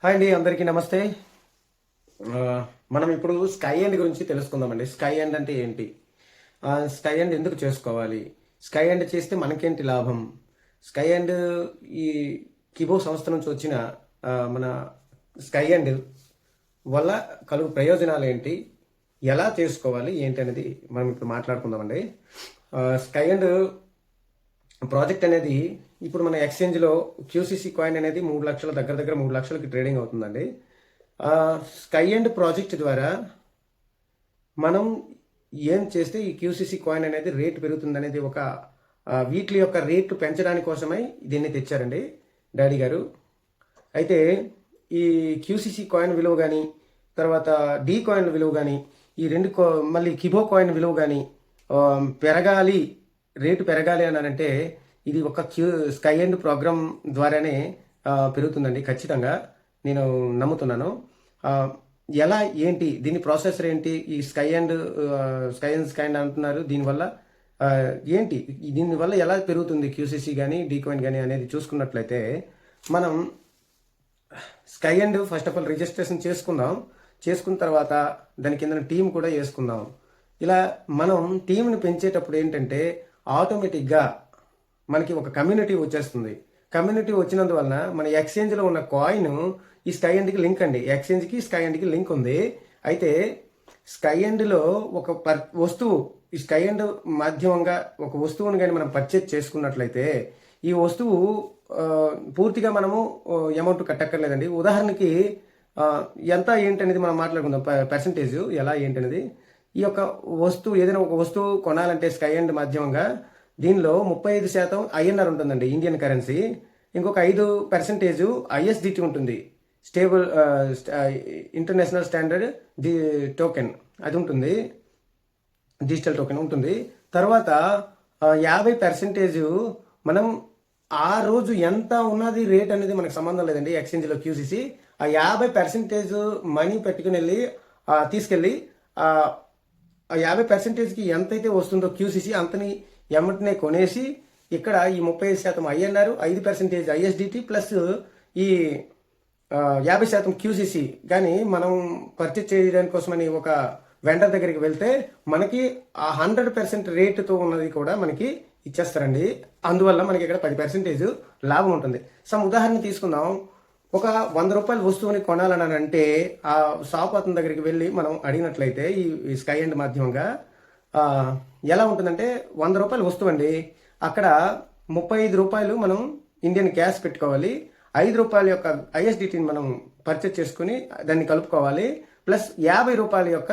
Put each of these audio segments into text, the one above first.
Hi అండి, అందరికీ నమస్తే. ఆ, మనం ఇప్పుడు స్కై ఎండ్ గురించి తెలుసుకుందామండి. స్కై ఎండ్ అంటే ఏంటి? స్కై ఎండ్ ఎందుకు చేసుకోవాలి? స్కై ఎండ్ చేస్తే మనకేంటి లాభం? స్కై ఎండ్ ఈ కిబో సంస్థ నుంచి వచ్చిన మన స్కై ఎండ్ వల్ల కలుగు ప్రయోజనాలు ఏంటి? ఎలా చేసుకోవాలి ఏంటి అనేది మనం ఇప్పుడు మాట్లాడుకుందామండి. స్కై ఎండ్ ప్రాజెక్ట్ అనేది ఇప్పుడు మన ఎక్స్చేంజ్లో క్యూసీసీ కాయిన్ అనేది 3 లక్షల దగ్గర దగ్గర 3 లక్షలకి ట్రేడింగ్ అవుతుందండి. స్కై ఎండ్ ప్రాజెక్ట్ ద్వారా మనం ఏం చేస్తే ఈ క్యూసీసీ కాయిన్ అనేది రేటు పెరుగుతుంది అనేది ఒక వీటి యొక్క రేట్లు పెంచడానికి కోసమై దీన్ని తెచ్చారండి డాడీ గారు. అయితే ఈ క్యూసీసీ కాయిన్ విలువ కానీ తర్వాత డీ కాయిన్ విలువ కానీ ఈ రెండు మళ్ళీ కిబో కాయిన్ విలువ కానీ పెరగాలి, రేటు పెరగాలి అని అంటే ఇది ఒక స్కై ఎండ్ ప్రోగ్రామ్ ద్వారానే పెరుగుతుందండి. ఖచ్చితంగా నేను నమ్ముతున్నాను. ఎలా ఏంటి దీని ప్రాసెసర్ ఏంటి? ఈ స్కై అండ్ అంటున్నారు, దీనివల్ల ఏంటి, దీనివల్ల ఎలా పెరుగుతుంది క్యూసీసీ కానీ డీ కాయిన్ కానీ అనేది చూసుకున్నట్లయితే మనం sky end first of all registration చేసుకున్న తర్వాత దాని కింద టీం కూడా వేసుకుందాం. ఇలా మనం టీంని పెంచేటప్పుడు ఏంటంటే ఆటోమేటిక్గా మనకి ఒక కమ్యూనిటీ వచ్చేస్తుంది. కమ్యూనిటీ వచ్చినందువలన మన ఎక్స్చేంజ్లో ఉన్న కాయిన్ ఈ స్కై ఎండ్కి లింక్ అండి. ఎక్స్చేంజ్కి స్కై ఎండ్కి లింక్ ఉంది. అయితే స్కై ఎండ్లో ఒక వస్తువు ఈ స్కై ఎండ్ మాధ్యమంగా ఒక వస్తువుని కానీ మనం పర్చేజ్ చేసుకున్నట్లయితే ఈ వస్తువు పూర్తిగా మనము అమౌంట్ కట్టక్కర్లేదండి. ఉదాహరణకి ఎంత ఏంటనేది మనం మాట్లాడుకుందాం. పర్సంటేజ్ ఎలా ఏంటనేది, ఈ యొక్క వస్తువు ఏదైనా ఒక వస్తువు కొనాలంటే స్కై ఎండ్ మాధ్యమంగా దీనిలో 35% ఐఎన్ఆర్ ఉంటుందండి, ఇండియన్ కరెన్సీ. ఇంకొక 5% ఐఎస్డిటి ఉంటుంది, స్టేబుల్ ఇంటర్నేషనల్ స్టాండర్డ్ టోకెన్, అది ఉంటుంది, డిజిటల్ టోకెన్ ఉంటుంది. తర్వాత 50% మనం ఆ రోజు ఎంత ఉన్నది రేట్ అనేది మనకు సంబంధం లేదండి. ఎక్స్చేంజ్లో క్యూసీసీ ఆ 50% మనీ పెట్టుకుని వెళ్ళి తీసుకెళ్ళి ఆ 50%కి ఎంతైతే వస్తుందో క్యూసీసీ అంతని ఎమ్మటినే కొనేసి ఇక్కడ ఈ 35% ఐఎన్ఆర్, 5% ఐఎస్డిటి ప్లస్ ఈ 50% క్యూసీసీ కానీ మనం పర్చేజ్ చేయడానికి కోసమని ఒక వెండర్ దగ్గరికి వెళ్తే మనకి ఆ 100% రేటుతో ఉన్నది కూడా మనకి ఇచ్చేస్తారండి. అందువల్ల మనకి ఇక్కడ 10% లాభం ఉంటుంది. ఉదాహరణ తీసుకుందాం. ఒక 100 రూపాయల వస్తువుని కొనాలని అంటే ఆ షాప్ అతని దగ్గరికి వెళ్ళి మనం అడిగినట్లయితే ఈ స్కై ఎండ్ మాధ్యమంగా ఎలా ఉంటుందంటే 100 రూపాయల వస్తువు అండి, అక్కడ 35 రూపాయలు మనం ఇండియన్ క్యాష్ పెట్టుకోవాలి, 5 రూపాయల యొక్క ఐఎస్డిటిని మనం పర్చేజ్ చేసుకుని దాన్ని కలుపుకోవాలి, ప్లస్ 50 రూపాయల యొక్క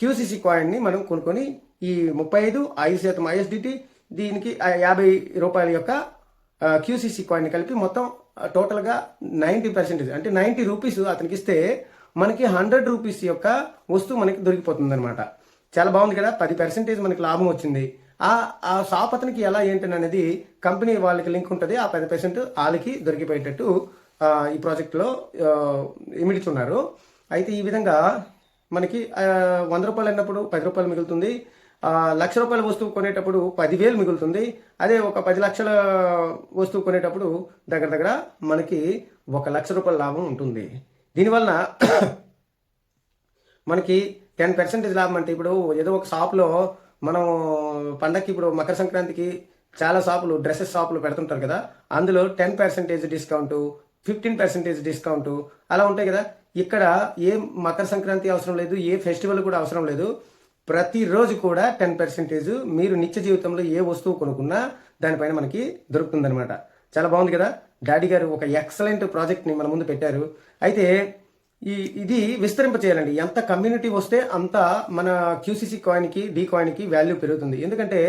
క్యూసీసీ కాయిన్ని మనం కొనుక్కొని ఈ 5% ఐఎస్డిటి దీనికి 50 రూపాయల యొక్క క్యూసీసీ కాయిన్ కలిపి మొత్తం టోటల్గా 90% అంటే 90 రూపీస్ అతనికి ఇస్తే మనకి 100 రూపీస్ యొక్క వస్తువు మనకి దొరికిపోతుంది అనమాట. చాలా బాగుంది కదా. 10% మనకి లాభం వచ్చింది. ఆ షాప్ అతనికి ఎలా ఏంటని అనేది కంపెనీ వాళ్ళకి లింక్ ఉంటుంది. ఆ 10% వాళ్ళకి దొరికిపోయేటట్టు ఈ ప్రాజెక్ట్లో ఇమిడుతున్నారు. అయితే ఈ విధంగా మనకి 100 రూపాయలు అన్నప్పుడు 10 రూపాయలు మిగులుతుంది. 1,00,000 రూపాయల వస్తువు కొనేటప్పుడు 10,000 మిగులుతుంది. అదే ఒక 10 లక్షల వస్తువు కొనేటప్పుడు దగ్గర దగ్గర మనకి 1,00,000 రూపాయల లాభం ఉంటుంది. దీనివలన మనకి 10% లాభం. అంటే ఇప్పుడు ఏదో ఒక షాప్లో మనం పండగకి ఇప్పుడు మకర సంక్రాంతికి చాలా షాపులు డ్రెస్సెస్ షాపులు పెడుతుంటారు కదా, అందులో 10% డిస్కౌంట్, 15% డిస్కౌంట్ అలా ఉంటాయి కదా. ఇక్కడ ఏ మకర సంక్రాంతి అవసరం లేదు, ఏ ఫెస్టివల్ కూడా అవసరం లేదు. ప్రతిరోజు కూడా 10% మీరు నిత్య జీవితంలో ఏ వస్తువు కొనుక్కున్నా దానిపైన మనకి దొరుకుతుందనమాట. చాలా బాగుంది కదా. డాడీ గారు ఒక ఎక్సలెంట్ ప్రాజెక్ట్ని మన ముందు పెట్టారు. అయితే ఇది విస్తరింప చేయాలండి. ఎంత కమ్యూనిటీ వస్తే అంత మన క్యూసీసీ కాయిన్కి డీ కాయిన్కి వాల్యూ పెరుగుతుంది. ఎందుకంటే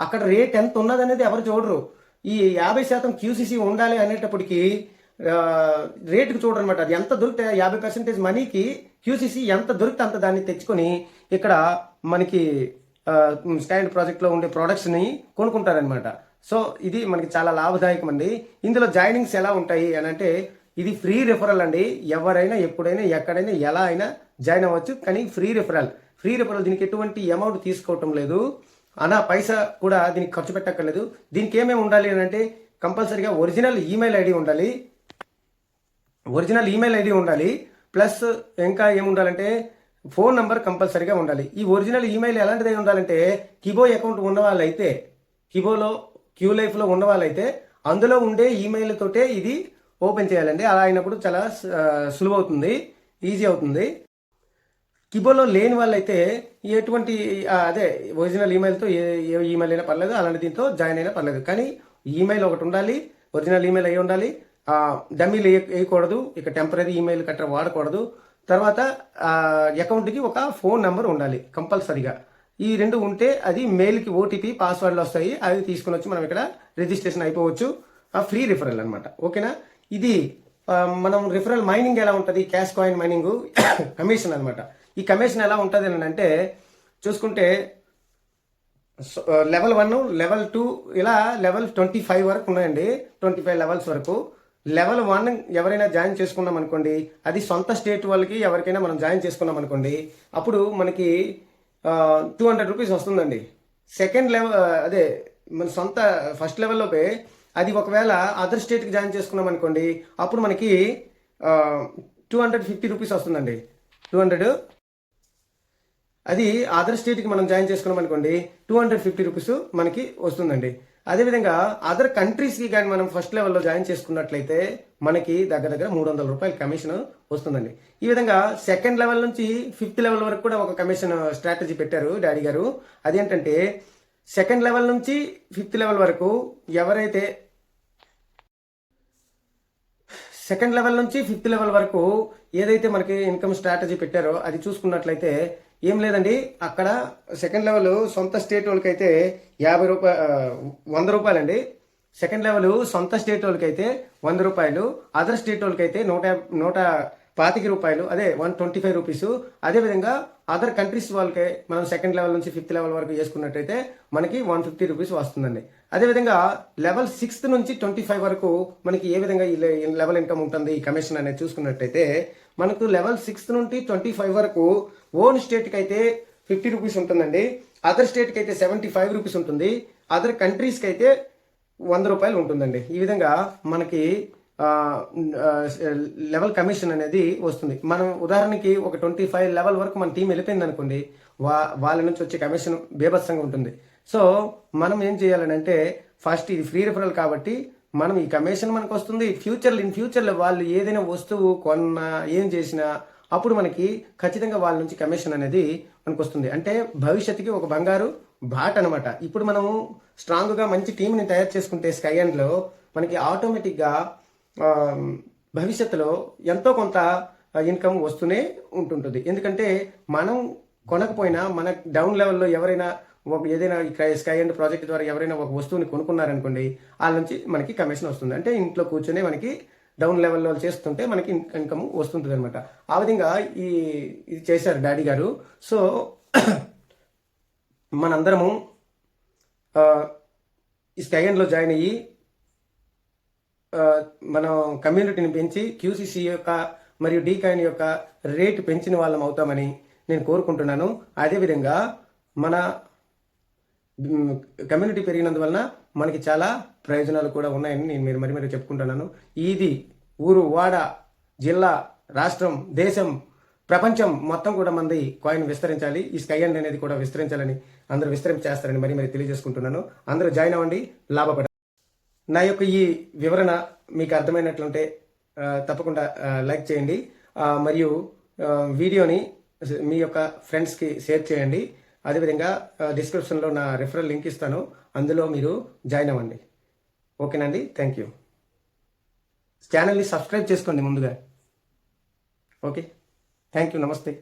అక్కడ రేట్ ఎంత ఉన్నదనేది ఎవరు చూడరు. ఈ 50% క్యూసీసీ ఉండాలి అనేటప్పటికి రేటుకు చూడరు అనమాట. అది ఎంత దొరికితే 50% మనీకి క్యూసీసీ ఎంత దొరికితే అంత దాన్ని తెచ్చుకొని ఇక్కడ మనకి స్టాండ్ ప్రాజెక్ట్లో ఉండే ప్రోడక్ట్స్ని కొనుక్కుంటారనమాట. సో ఇది మనకి చాలా లాభదాయకం అండి. ఇందులో జాయినింగ్స్ ఎలా ఉంటాయి అని అంటే ఇది ఫ్రీ రిఫరల్ అండి. ఎవరైనా ఎప్పుడైనా ఎక్కడైనా ఎలా అయినా జాయిన్ అవ్వచ్చు, కానీ ఫ్రీ రిఫరల్. దీనికి ఎటువంటి అమౌంట్ తీసుకోవటం లేదు, పైసా కూడా దీనికి ఖర్చు పెట్టక్కర్లేదు. దీనికి ఏమేమి ఉండాలి అని అంటే కంపల్సరీగా ఒరిజినల్ ఈమెయిల్ ఐడి ఉండాలి. ఒరిజినల్ ఈమెయిల్ ఐడి ఉండాలి. ప్లస్ ఇంకా ఏముండాలంటే ఫోన్ నంబర్ కంపల్సరీగా ఉండాలి. ఈ ఒరిజినల్ ఈమెయిల్ ఎలాంటిది ఉండాలంటే కిబో అకౌంట్ ఉన్న వాళ్ళైతే, కిబోలో క్యూ లైఫ్లో ఉన్న వాళ్ళైతే అందులో ఉండే ఈమెయిల్ తోటే ఇది ఓపెన్ చేయాలండి. అలా అయినప్పుడు చాలా సులువు అవుతుంది, ఈజీ అవుతుంది. కిబోలో లేని వాళ్ళైతే ఎటువంటి అదే ఒరిజినల్ ఈమెయిల్తో ఏ ఈమెయిల్ అయినా పర్లేదు, అలాంటి దీంతో జాయిన్ అయినా పర్లేదు. కానీ ఈమెయిల్ ఒకటి ఉండాలి, ఒరిజినల్ ఈమెయిల్ అయి ఉండాలి. డమ్మీలు వేయకూడదు, ఇక టెంపరీ ఈమెయిల్ కట్ట వాడకూడదు. తర్వాత అకౌంట్కి ఒక ఫోన్ నెంబర్ ఉండాలి కంపల్సరీగా. ఈ రెండు ఉంటే అది మెయిల్కి ఓటీపీ పాస్వర్డ్లు వస్తాయి, అవి తీసుకుని వచ్చి మనం ఇక్కడ రిజిస్ట్రేషన్ అయిపోవచ్చు. ఫ్రీ రిఫరల్ అనమాట. ఓకేనా? ఇది మనం రిఫరల్ మైనింగ్ ఎలా ఉంటుంది, క్యాష్ కాయిన్ మైనింగ్ కమిషన్ అనమాట. ఈ కమిషన్ ఎలా ఉంటుంది అని అంటే చూసుకుంటే లెవెల్ 1, లెవెల్ 2 ఇలా లెవెల్ 25 వరకు ఉన్నాయండి. 25 లెవెల్స్ వరకు. లెవెల్ 1 ఎవరైనా జాయిన్ చేసుకున్నాం అనుకోండి, అది సొంత స్టేట్ వాళ్ళకి ఎవరికైనా మనం జాయిన్ చేసుకున్నాం అనుకోండి, అప్పుడు మనకి 200 రూపీస్ వస్తుందండి. సెకండ్ లెవెల్ అదే మన సొంత ఫస్ట్ లెవెల్లోపే అది ఒకవేళ అదర్ స్టేట్కి జాయిన్ చేసుకున్నాం అనుకోండి, అప్పుడు మనకి 250 రూపీస్ వస్తుందండి. 200 అది అదర్ స్టేట్కి మనం జాయిన్ చేసుకున్నాం అనుకోండి 250 రూపీస్ మనకి వస్తుందండి. అదేవిధంగా అదర్ కంట్రీస్కి కానీ మనం ఫస్ట్ లెవెల్లో జాయిన్ చేసుకున్నట్లయితే మనకి దగ్గర 300 రూపాయల కమిషన్ వస్తుందండి. ఈ విధంగా సెకండ్ లెవెల్ నుంచి 5th లెవెల్ వరకు కూడా ఒక కమిషన్ స్ట్రాటజీ పెట్టారు డాడీ గారు. అదేంటంటే సెకండ్ లెవెల్ నుంచి 5th లెవెల్ వరకు ఎవరైతే సెకండ్ లెవెల్ నుంచి 5th లెవెల్ వరకు ఏదైతే మనకి ఇన్కమ్ స్ట్రాటజీ పెట్టారో అది చూసుకున్నట్లయితే ఏం లేదండి, అక్కడ సెకండ్ లెవెల్ సొంత స్టేట్ వాళ్ళకైతే 100 రూపాయలండి. సెకండ్ లెవెల్ సొంత స్టేట్ వాళ్ళకైతే 100 రూపాయలు, అదర్ స్టేట్ వాళ్ళకైతే 125 రూపాయలు, అదే 125 రూపీస్. అదేవిధంగా అదర్ కంట్రీస్ వాళ్ళకి మనం సెకండ్ లెవెల్ నుంచి 5th లెవెల్ వరకు చేసుకున్నట్టయితే మనకి 150 రూపీస్ వస్తుందండి. అదేవిధంగా లెవెల్ 6 నుంచి 25 వరకు మనకి ఏ విధంగా ఈ లెవెల్ ఇన్కమ్ ఉంటుంది, ఈ కమిషన్ అనేది చూసుకున్నట్టయితే మనకు లెవెల్ 6 నుండి 25 వరకు ఓన్ స్టేట్కి అయితే 50 రూపీస్ ఉంటుందండి, అదర్ స్టేట్కి అయితే 75 రూపీస్ ఉంటుంది, అదర్ కంట్రీస్కి అయితే 100 రూపాయలు ఉంటుందండి. ఈ విధంగా మనకి లెవెల్ కమిషన్ అనేది వస్తుంది. మనం ఉదాహరణకి ఒక 25 లెవెల్ వరకు మన టీం వెళ్ళిపోయింది అనుకోండి, వాళ్ళ నుంచి వచ్చే కమిషన్ బేభత్సంగా ఉంటుంది. సో మనం ఏం చేయాలని అంటే ఫస్ట్ ఇది ఫ్రీ రిఫరల్ కాబట్టి మనం ఈ కమిషన్ మనకు వస్తుంది. ఇన్ ఫ్యూచర్లో వాళ్ళు ఏదైనా వస్తువు కొన్నా ఏం చేసినా అప్పుడు మనకి ఖచ్చితంగా వాళ్ళ నుంచి కమిషన్ అనేది మనకు వస్తుంది. అంటే భవిష్యత్తుకి ఒక బంగారు బాట అనమాట. ఇప్పుడు మనము స్ట్రాంగ్గా మంచి టీంని తయారు చేసుకుంటే స్కై అండ్లో మనకి ఆటోమేటిక్గా భవిష్యత్తులో ఎంతో కొంత ఇన్కమ్ వస్తూనే ఉంటుంటుంది. ఎందుకంటే మనం కొనకపోయినా మన డౌన్ లెవెల్లో ఎవరైనా ఏదైనా స్కై అండ్ ప్రాజెక్ట్ ద్వారా ఎవరైనా ఒక వస్తువుని కొనుక్కున్నారనుకోండి, వాళ్ళ నుంచి మనకి కమిషన్ వస్తుంది. అంటే ఇంట్లో కూర్చొని మనకి డౌన్ లెవెల్లో చేస్తుంటే మనకి ఇన్కమ్ వస్తుంటుంది అనమాట. ఆ విధంగా ఇది చేశారు డాడీ గారు. సో మనందరము ఈ స్కై అండ్లో జాయిన్ అయ్యి మనం కమ్యూనిటీని పెంచి క్యూసీసీ యొక్క మరియు డీ కాయిన్ యొక్క రేటు పెంచిన వాళ్ళం అవుతామని నేను కోరుకుంటున్నాను. అదేవిధంగా మన కమ్యూనిటీ పెరిగినందువలన మనకి చాలా ప్రయోజనాలు కూడా ఉన్నాయని నేను మరి చెప్పుకుంటున్నాను. ఇది ఊరు, వాడ, జిల్లా, రాష్ట్రం, దేశం, ప్రపంచం మొత్తం కూడా మంది కాయిన్ విస్తరించాలి. ఈ స్కై అండ్ అనేది కూడా విస్తరించాలని అందరూ విస్తరించేస్తారని మరి తెలియజేసుకుంటున్నాను. అందరూ జాయిన్ అవ్వండి, లాభపడండి. నా యొక్క ఈ వివరణ మీకు అర్థమైనట్లుంటే తప్పకుండా లైక్ చేయండి, మరియు వీడియోని మీ యొక్క ఫ్రెండ్స్కి షేర్ చేయండి. అదేవిధంగా డిస్క్రిప్షన్లో నా రిఫరల్ లింక్ ఇస్తాను, అందులో మీరు జాయిన్ అవ్వండి. ఓకేనండి, థ్యాంక్ యూ. ఛానల్ని సబ్స్క్రైబ్ చేసుకోండి ముందుగా. ఓకే, థ్యాంక్ యూ, నమస్తే.